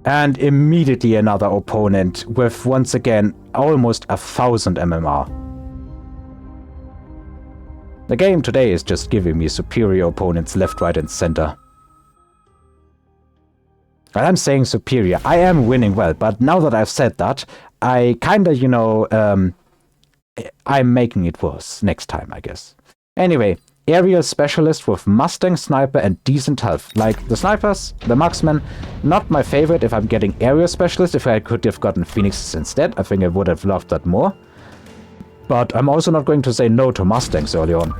And immediately another opponent with, once again, almost 1,000 MMR. The game today is just giving me superior opponents left, right and center. And I'm saying superior. I am winning well, but now that I've said that, I kinda, you know, I'm making it worse next time, I guess. Anyway, aerial specialist with Mustang, sniper and decent health. Like the snipers, the marksmen, not my favorite if I'm getting aerial specialist. If I could have gotten phoenixes instead, I think I would have loved that more. But I'm also not going to say no to Mustangs early on.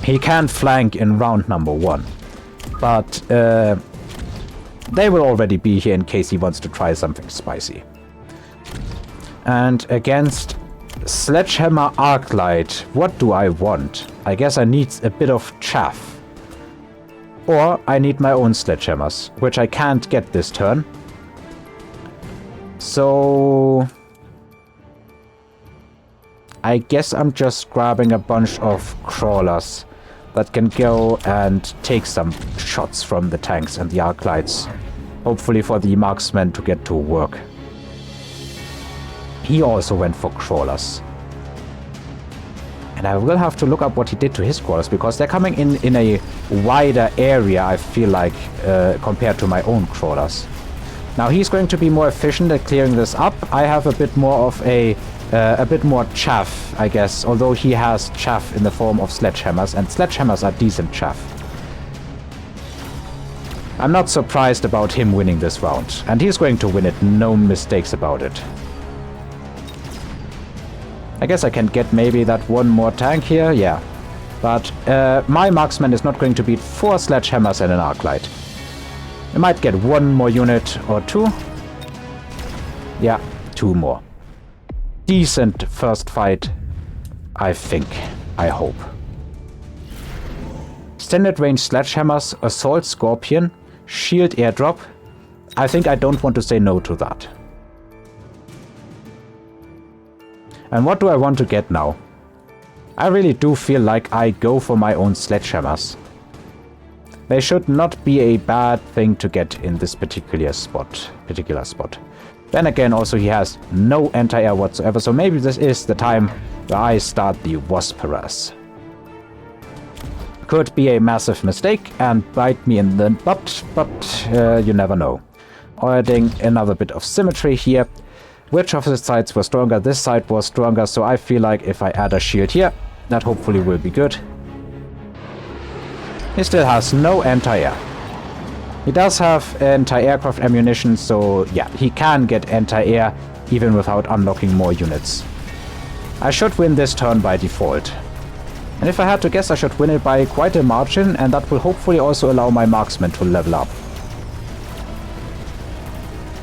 He can flank in round number 1. But they will already be here in case he wants to try something spicy. And against Sledgehammer Arclight, what do I want? I guess I need a bit of chaff. Or I need my own sledgehammers, which I can't get this turn. So I guess I'm just grabbing a bunch of crawlers that can go and take some shots from the tanks and the Arclights. Hopefully for the marksmen to get to work. He also went for crawlers. And I will have to look up what he did to his crawlers, because they're coming in a wider area, I feel like, compared to my own crawlers. Now he's going to be more efficient at clearing this up. I have a bit more of a bit more chaff, I guess, although he has chaff in the form of sledgehammers, and sledgehammers are decent chaff. I'm not surprised about him winning this round, and he's going to win it, no mistakes about it. I guess I can get maybe that one more tank here, yeah. But my marksman is not going to beat 4 sledgehammers and an Arclight. I might get 1 more unit or 2. Yeah, 2 more. Decent first fight, I think. I hope. Standard range sledgehammers, assault scorpion, shield airdrop. I think I don't want to say no to that. And what do I want to get now? I really do feel like I go for my own sledgehammers. They should not be a bad thing to get in this particular spot. Then again, also he has no anti-air whatsoever, so maybe this is the time where I start the Wasp harass. Could be a massive mistake and bite me in the butt, but you never know. Adding another bit of symmetry here. Which of the sides were stronger? This side was stronger, so I feel like if I add a shield here, that hopefully will be good. He still has no anti-air. He does have anti-aircraft ammunition, so yeah, he can get anti-air even without unlocking more units. I should win this turn by default. And if I had to guess, I should win it by quite a margin, and that will hopefully also allow my marksmen to level up.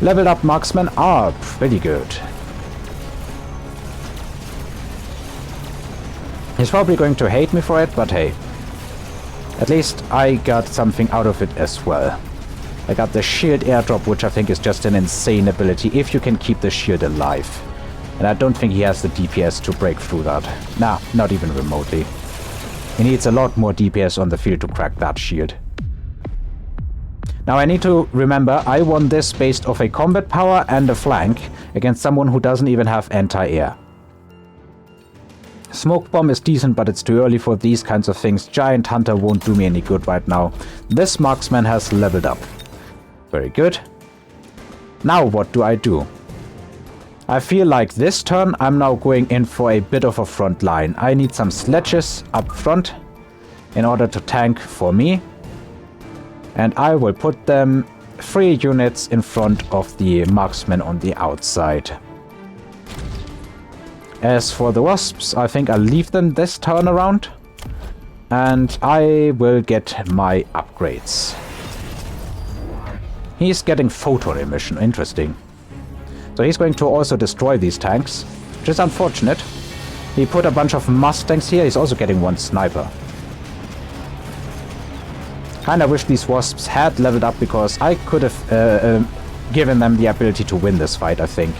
Leveled up marksmen are pretty good. He's probably going to hate me for it, but hey. At least I got something out of it as well. I got the shield airdrop, which I think is just an insane ability if you can keep the shield alive. And I don't think he has the DPS to break through that. Nah, not even remotely. He needs a lot more DPS on the field to crack that shield. Now I need to remember, I won this based off a combat power and a flank against someone who doesn't even have anti-air. Smoke bomb is decent, but it's too early for these kinds of things. Giant Hunter won't do me any good right now. This marksman has leveled up. Very good. Now what do I do? I feel like this turn I'm now going in for a bit of a front line. I need some sledges up front in order to tank for me. And I will put them 3 units in front of the marksmen on the outside. As for the wasps, I think I'll leave them this turn around. And I will get my upgrades. He's getting photon emission, interesting. So he's going to also destroy these tanks, which is unfortunate. He put a bunch of Mustangs here, he's also getting 1 sniper. Kinda wish these wasps had leveled up, because I could have given them the ability to win this fight, I think.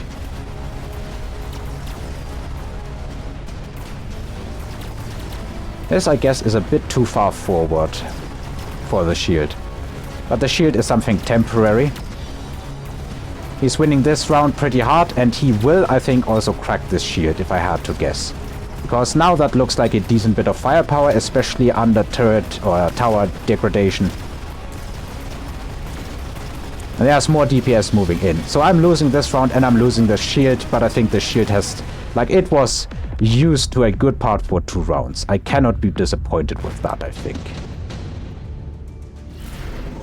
This, I guess, is a bit too far forward for the shield. But the shield is something temporary. He's winning this round pretty hard, and he will, I think, also crack this shield, if I had to guess. Because now that looks like a decent bit of firepower, especially under turret or tower degradation. And there's more DPS moving in. So I'm losing this round and I'm losing the shield, but I think the shield has... Like, it was used to a good part for 2 rounds. I cannot be disappointed with that, I think.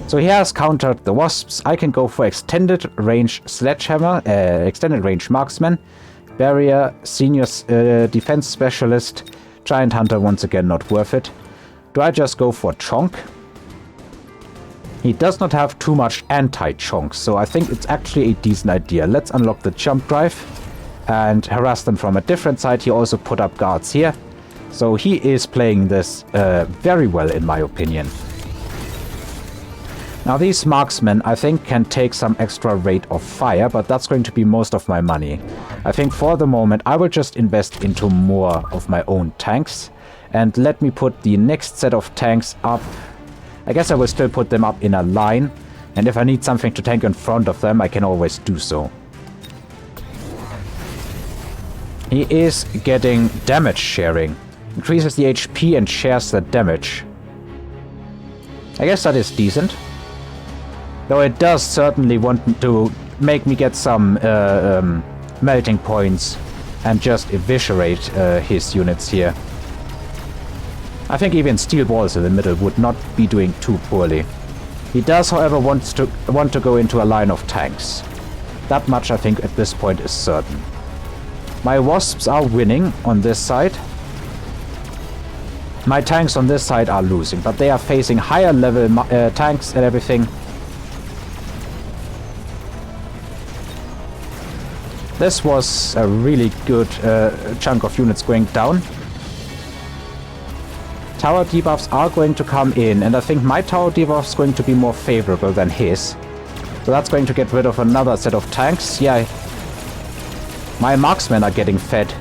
So he has countered the wasps. I can go for extended range sledgehammer, extended range marksman, barrier, senior defense specialist, giant hunter, once again not worth it. Do I just go for chonk? He does not have too much anti-chonk, so I think it's actually a decent idea. Let's unlock the jump drive and harass them from a different side. He also put up guards here. So he is playing this very well, in my opinion. Now these marksmen, I think, can take some extra rate of fire, but that's going to be most of my money. I think for the moment I will just invest into more of my own tanks. And let me put the next set of tanks up. I guess I will still put them up in a line, and if I need something to tank in front of them, I can always do so. He is getting damage sharing. Increases the HP and shares the damage. I guess that is decent. Though it does certainly want to make me get some melting points and just eviscerate his units here. I think even steel walls in the middle would not be doing too poorly. He does, however, want to go into a line of tanks. That much I think at this point is certain. My wasps are winning on this side. My tanks on this side are losing, but they are facing higher level tanks and everything. This was a really good chunk of units going down. Tower debuffs are going to come in, and I think my tower debuff is going to be more favorable than his. So that's going to get rid of another set of tanks. Yeah, my marksmen are getting fed.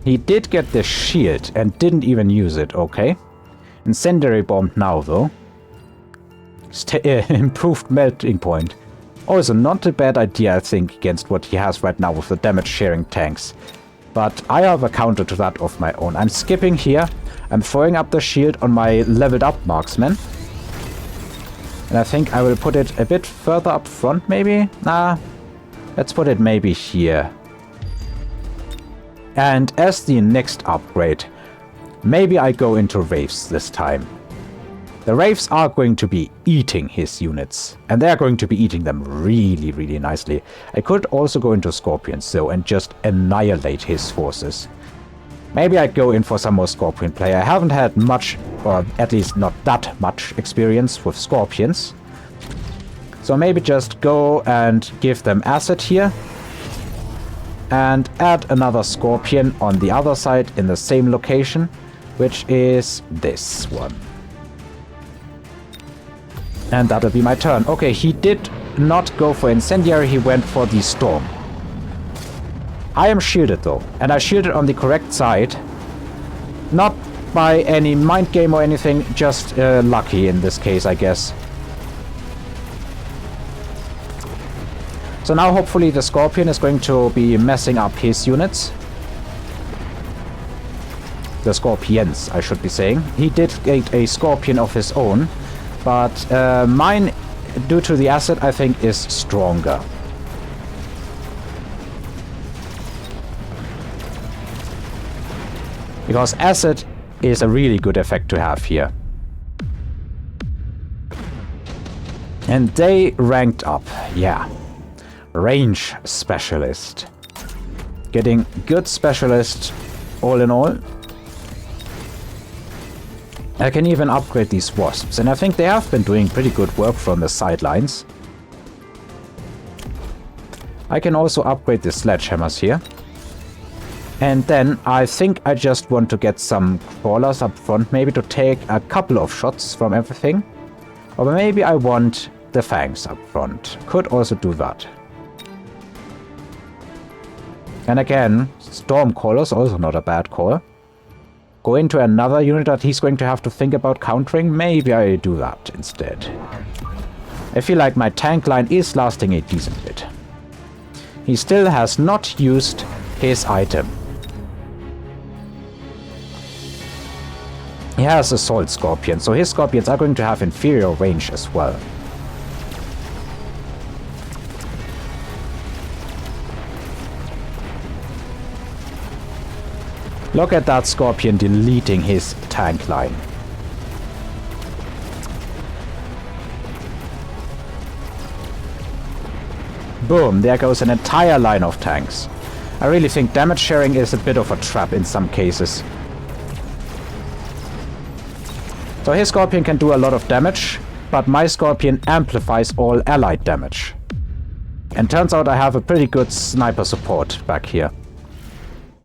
He did get the shield and didn't even use it, okay. Incendiary bomb now, though. Improved melting point. Also, not a bad idea, I think, against what he has right now with the damage-sharing tanks. But I have a counter to that of my own. I'm skipping here. I'm throwing up the shield on my leveled-up marksman. And I think I will put it a bit further up front, maybe? Nah, let's put it maybe here. And as the next upgrade, maybe I go into Wraiths this time. The Wraiths are going to be eating his units, and they are going to be eating them really, really nicely. I could also go into Scorpions, though, and just annihilate his forces. Maybe I'd go in for some more Scorpion play. I haven't had much, or at least not that much, experience with Scorpions. So maybe just go and give them acid here. And add another Scorpion on the other side in the same location, which is this one. And that'll be my turn. Okay, he did not go for Incendiary, he went for the Storm. I am shielded though, and I shielded on the correct side. Not by any mind game or anything, just lucky in this case, I guess. So now hopefully the Scorpion is going to be messing up his units. The Scorpions, I should be saying. He did get a Scorpion of his own. But mine, due to the acid, I think is stronger. Because acid is a really good effect to have here. And they ranked up, yeah. Range specialist. Getting good specialist all in all. I can even upgrade these wasps, and I think they have been doing pretty good work from the sidelines. I can also upgrade the sledgehammers here. And then I think I just want to get some crawlers up front, maybe to take a couple of shots from everything. Or maybe I want the fangs up front. Could also do that. And again, storm crawlers, also not a bad call. go into another unit that he's going to have to think about countering, maybe I do that instead. I feel like my tank line is lasting a decent bit. He still has not used his item. He has Assault Scorpion, so his Scorpions are going to have inferior range as well. Look at that Scorpion deleting his tank line. Boom, there goes an entire line of tanks. I really think damage sharing is a bit of a trap in some cases. So his Scorpion can do a lot of damage, but my Scorpion amplifies all allied damage. And turns out I have a pretty good sniper support back here.